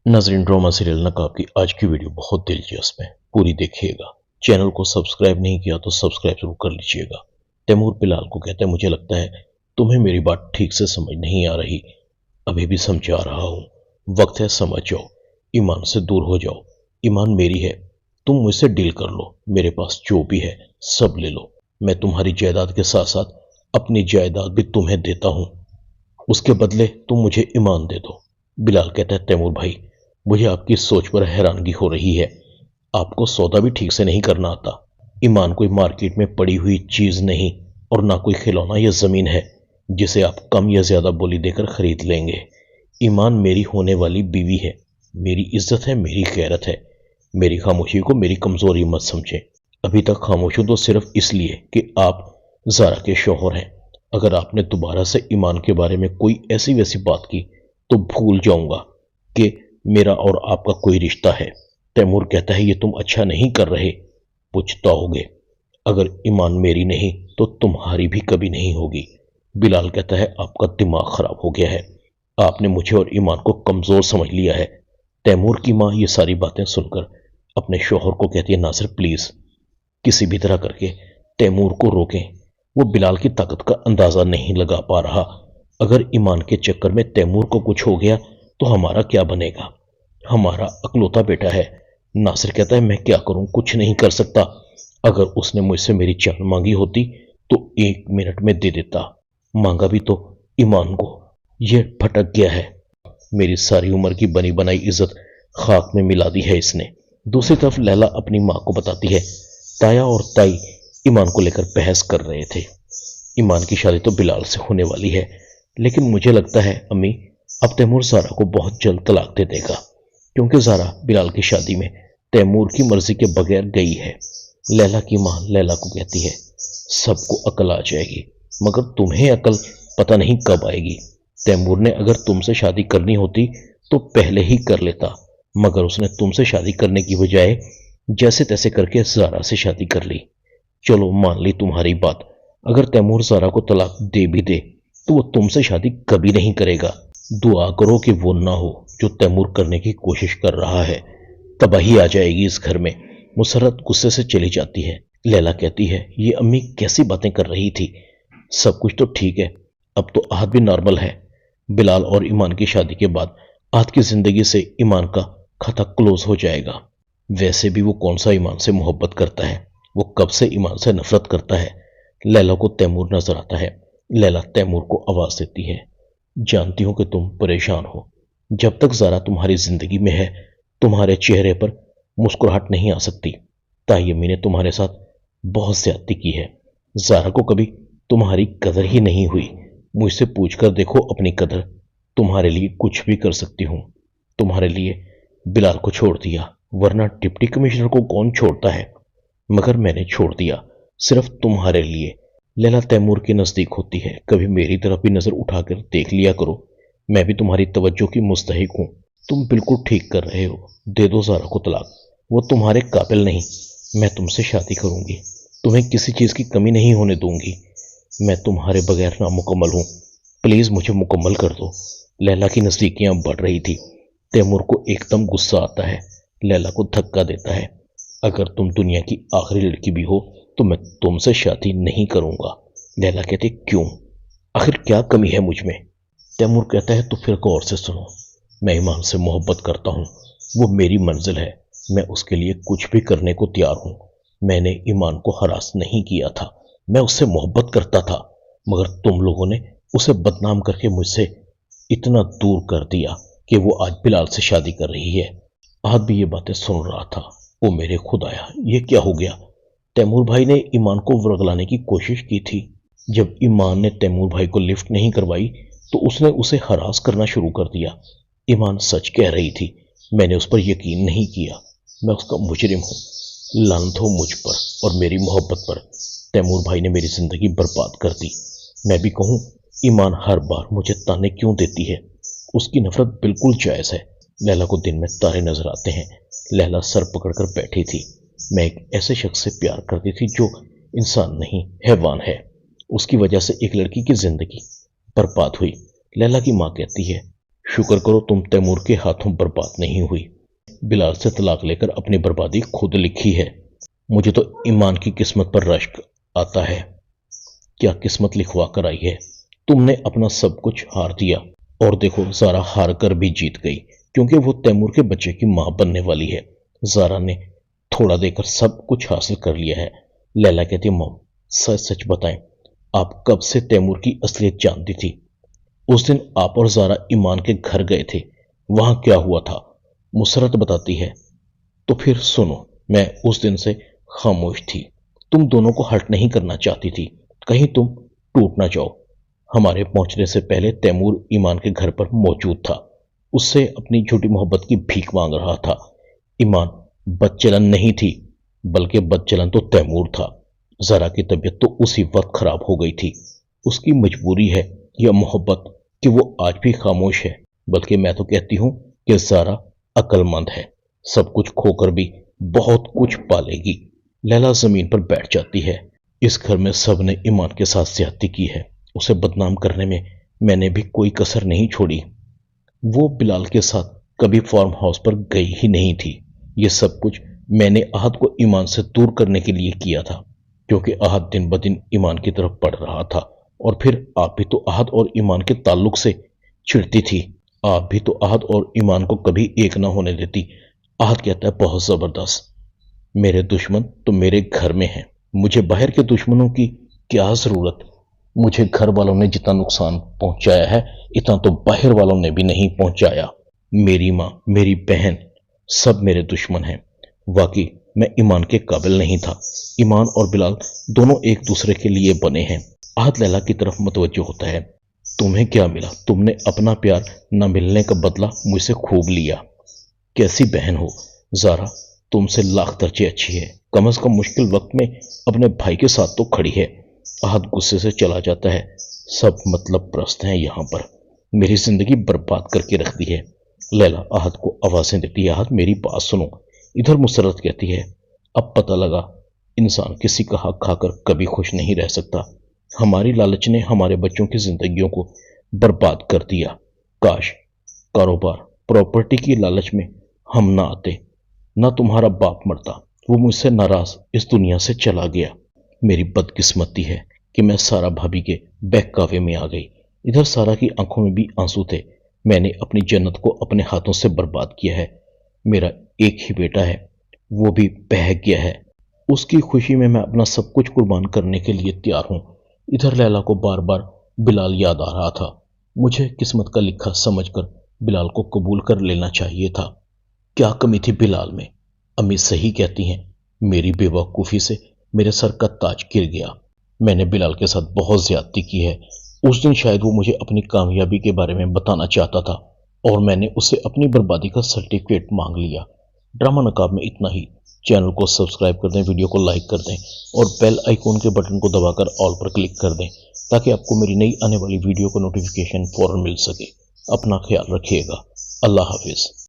नाजरीन, drama serial नकाब की आज की वीडियो बहुत दिलचस्प है, पूरी देखिएगा। चैनल को सब्सक्राइब नहीं किया तो सब्सक्राइब जरूर कर लीजिएगा। तैमूर बिलाल को कहता है, मुझे लगता है तुम्हें मेरी बात ठीक से समझ नहीं आ रही। अभी भी समझा रहा हूँ। वक्त है समझ जाओ, ईमान से दूर हो जाओ। ईमान मेरी है, तुम मुझसे डील कर लो। मेरे पास जो भी है सब ले लो। मैं तुम्हारी जायदाद के साथ साथ अपनी जायदाद भी तुम्हें देता हूँ। उसके बदले तुम मुझे ईमान दे दो। बिलाल कहता है, तैमूर भाई, मुझे आपकी सोच पर हैरानगी हो रही है। आपको सौदा भी ठीक से नहीं करना आता। ईमान कोई मार्केट में पड़ी हुई चीज नहीं, और ना कोई खिलौना या जमीन है जिसे आप कम या ज्यादा बोली देकर खरीद लेंगे। ईमान मेरी होने वाली बीवी है, मेरी इज्जत है, मेरी गैरत है। मेरी खामोशी को मेरी कमजोरी मत समझें। अभी तक खामोश हूं तो सिर्फ इसलिए कि आप जारा के शौहर हैं। अगर आपने दोबारा से ईमान के बारे में कोई ऐसी वैसी बात की तो भूल जाऊंगा कि मेरा और आपका कोई रिश्ता है। तैमूर कहता है, ये तुम अच्छा नहीं कर रहे। पछताओगे। अगर ईमान मेरी नहीं तो तुम्हारी भी कभी नहीं होगी। बिलाल कहता है, आपका दिमाग खराब हो गया है। आपने मुझे और ईमान को कमजोर समझ लिया है। तैमूर की मां ये सारी बातें सुनकर अपने शौहर को कहती है, नासिर प्लीज किसी भी तरह करके तैमूर को रोकें। वो बिलाल की ताकत का अंदाजा नहीं लगा पा रहा। अगर ईमान के चक्कर में तैमूर को कुछ हो गया तो हमारा क्या बनेगा? हमारा अकलौता बेटा है। नासिर कहता है, मैं क्या करूं, कुछ नहीं कर सकता। अगर उसने मुझसे मेरी जान मांगी होती तो 1 मिनट में दे देता। मांगा भी तो ईमान को। यह भटक गया है। मेरी सारी उम्र की बनी बनाई इज्जत खाक में मिला दी है इसने। दूसरी तरफ लैला अपनी मां को बताती है, ताया और ताई ईमान को लेकर बहस कर रहे थे। ईमान की शादी तो बिलाल से होने वाली है, लेकिन मुझे लगता है अम्मी, अब तैमूर जारा को बहुत जल्द तलाक दे देगा, क्योंकि जारा बिलाल की शादी में तैमूर की मर्जी के बगैर गई है। लैला की मां लैला को कहती है, सबको अकल आ जाएगी, मगर तुम्हें अकल पता नहीं कब आएगी। तैमूर ने अगर तुमसे शादी करनी होती तो पहले ही कर लेता, मगर उसने तुमसे शादी करने की बजाय जैसे तैसे करके जारा से शादी कर ली। चलो मान ली तुम्हारी बात। अगर तैमूर जारा को तलाक दे भी दे तो वो तुमसे शादी कभी नहीं करेगा। दुआ करो कि वो ना हो जो तैमूर करने की कोशिश कर रहा है। तबाही आ जाएगी इस घर में। मुसर्रत गुस्से से चली जाती है। लैला कहती है, ये अम्मी कैसी बातें कर रही थी? सब कुछ तो ठीक है, अब तो आहद भी नॉर्मल है। बिलाल और ईमान की शादी के बाद आहद की जिंदगी से ईमान का खाता क्लोज हो जाएगा। वैसे भी वो कौन सा ईमान से मोहब्बत करता है, वो कब से ईमान से नफरत करता है। लैला को तैमूर नजर आता है। लैला तैमूर को आवाज देती है, जानती हूं कि तुम परेशान हो। जब तक जारा तुम्हारी जिंदगी में है तुम्हारे चेहरे पर मुस्कुराहट नहीं आ सकती। ताई अम्मी ने तुम्हारे साथ बहुत ज्यादती की है। जारा को कभी तुम्हारी कदर ही नहीं हुई। मुझसे पूछकर देखो अपनी कदर। तुम्हारे लिए कुछ भी कर सकती हूं। तुम्हारे लिए बिलाल को छोड़ दिया, वरना डिप्टी कमिश्नर को कौन छोड़ता है, मगर मैंने छोड़ दिया सिर्फ तुम्हारे लिए। लैला तैमूर के नजदीक होती है, कभी मेरी तरफ भी नजर उठाकर देख लिया करो। मैं भी तुम्हारी तवज्जो की मुस्तहिक हूं। तुम बिल्कुल ठीक कर रहे हो। दे दो जारा को तलाक। वो तुम्हारे काबिल नहीं। मैं तुमसे शादी करूंगी, तुम्हें किसी चीज की कमी नहीं होने दूंगी। मैं तुम्हारे बगैर नामुकम्मल हूं। प्लीज मुझे मुकम्मल कर दो। लैला की नजदीकियां बढ़ रही थी। तैमूर को एकदम गुस्सा आता है। लैला को धक्का देता है, अगर तुम दुनिया की आखिरी लड़की भी हो तो मैं तुमसे शादी नहीं करूंगा। लैला कहती, क्यों? आखिर क्या कमी है मुझ में? तैमूर कहता है, तो फिर गौर से सुनो। मैं ईमान से मोहब्बत करता हूं। वो मेरी मंजिल है। मैं उसके लिए कुछ भी करने को तैयार हूं। मैंने ईमान को हरास नहीं किया था। मैं उससे मोहब्बत करता था, मगर तुम लोगों ने उसे बदनाम करके मुझसे इतना दूर कर दिया कि वो आज बिलाल से शादी कर रही है। आहद भी ये बातें सुन रहा था। ओ मेरे खुदाया, ये क्या हो गया? तैमूर भाई ने ईमान को वरगलाने की कोशिश की थी। जब ईमान ने तैमूर भाई को लिफ्ट नहीं करवाई तो उसने उसे हरास करना शुरू कर दिया। ईमान सच कह रही थी। मैंने उस पर यकीन नहीं किया। मैं उसका मुजरिम हूं। लानत हो मुझ पर और मेरी मोहब्बत पर। तैमूर भाई ने मेरी जिंदगी बर्बाद कर दी। मैं भी कहूं, ईमान हर बार मुझे ताने क्यों देती है? उसकी नफरत बिल्कुल जायज है। लैला को दिन में तारे नजर आते हैं। लैला सर पकड़कर बैठी थी। मैं एक ऐसे शख्स से प्यार करती थी जो इंसान नहीं हैवान है। उसकी वजह से एक लड़की की जिंदगी बर्बाद हुई। लैला की मां कहती है, शुक्र करो तुम तैमूर के हाथों बर्बाद नहीं हुई। बिलाल से तलाक लेकर अपनी बर्बादी खुद लिखी है। मुझे तो ईमान की किस्मत पर रश्क आता है। क्या किस्मत लिखवा कर आई है। तुमने अपना सब कुछ हार दिया और देखो ज़ारा हार कर भी जीत गई, क्योंकि वो तैमूर के बच्चे की मां बनने वाली है। ज़ारा ने थोड़ा देकर सब कुछ हासिल कर लिया है। लैला कहती है मॉम सच सच बताएं, आप कब से तैमूर की असलियत जानती थी। उस दिन आप और ज़ारा ईमान के घर गए थे, वहां क्या हुआ था। मुसरत बताती है। तो फिर सुनो, मैं उस दिन से खामोश थी। तुम दोनों को हर्ट नहीं करना चाहती थी, कहीं तुम टूट ना जाओ। हमारे पहुंचने से पहले तैमूर ईमान के घर पर मौजूद था। उससे अपनी झूठी मोहब्बत की भीख मांग रहा था। ईमान बदचलन नहीं थी, बल्कि बदचलन तो तैमूर था। जरा की तबीयत तो उसी वक्त खराब हो गई थी। उसकी मजबूरी है या मोहब्बत कि वो आज भी खामोश है, बल्कि मैं तो कहती हूं कि ज़ारा अक्लमंद है, सब कुछ खोकर भी बहुत कुछ पालेगी। लैला जमीन पर बैठ जाती है। इस घर में सब ने ईमान के साथ ज्यादती की है, उसे बदनाम करने में मैंने भी कोई कसर नहीं छोड़ी। वो बिलाल के साथ कभी फार्म हाउस पर गई ही नहीं थी। ये सब कुछ मैंने आहद को ईमान से दूर करने के लिए किया था, क्योंकि आहद दिन ब दिन ईमान की तरफ बढ़ रहा था। और फिर आप भी तो आहद और ईमान के ताल्लुक से चिढ़ती थी। आप भी तो आहद और ईमान को कभी एक ना होने देती। आहद कहता है बहुत जबरदस्त, मेरे दुश्मन तो मेरे घर में हैं, मुझे बाहर के दुश्मनों की क्या जरूरत। मुझे घर वालों ने जितना नुकसान पहुंचाया है, इतना तो बाहर वालों ने भी नहीं पहुंचाया। मेरी माँ, मेरी बहन, सब मेरे दुश्मन हैं। वाकई मैं ईमान के काबिल नहीं था। ईमान और बिलाल दोनों एक दूसरे के लिए बने हैं। आहद लैला की तरफ मतवज्जो होता है। तुम्हें क्या मिला, तुमने अपना प्यार न मिलने का बदला मुझसे खूब लिया। कैसी बहन हो ज़ारा, तुमसे लाख दर्जे अच्छी है। कम से कम मुश्किल वक्त में अपने भाई के साथ तो खड़ी है। आहद गुस्से से चला जाता है। सब मतलब प्रस्त हैं यहाँ पर, मेरी जिंदगी बर्बाद करके रख दी है। लैला आहद को आवाजें देती है, आहद मेरी बात सुनो। इधर मुसरत कहती है, अब पता लगा इंसान किसी का हक खाकर कभी खुश नहीं रह सकता। हमारी लालच ने हमारे बच्चों की जिंदगियों को बर्बाद कर दिया। काश कारोबार प्रॉपर्टी की लालच में हम ना आते, ना तुम्हारा बाप मरता। वो मुझसे नाराज इस दुनिया से चला गया। मेरी बदकिस्मती है कि मैं सारा भाभी के बहकावे में आ गई। इधर सारा की आंखों में भी आंसू थे। मैंने अपनी जन्नत को अपने हाथों से बर्बाद किया है। मेरा एक ही बेटा है, वो भी बहक गया है। उसकी खुशी में मैं अपना सब कुछ कुर्बान करने के लिए तैयार हूं। इधर लैला को बार बार बिलाल याद आ रहा था। मुझे किस्मत का लिखा समझकर बिलाल को कबूल कर लेना चाहिए था। क्या कमी थी बिलाल में। अम्मी सही कहती हैं, मेरी बेवकूफ़ी से मेरे सर का ताज गिर गया। मैंने बिलाल के साथ बहुत ज्यादती की है। उस दिन शायद वो मुझे अपनी कामयाबी के बारे में बताना चाहता था और मैंने उससे अपनी बर्बादी का सर्टिफिकेट मांग लिया। ड्रामा नकाब में इतना ही। चैनल को सब्सक्राइब कर दें, वीडियो को लाइक कर दें और बेल आइकॉन के बटन को दबाकर ऑल पर क्लिक कर दें, ताकि आपको मेरी नई आने वाली वीडियो का नोटिफिकेशन फौरन मिल सके। अपना ख्याल रखिएगा। अल्लाह हाफिज।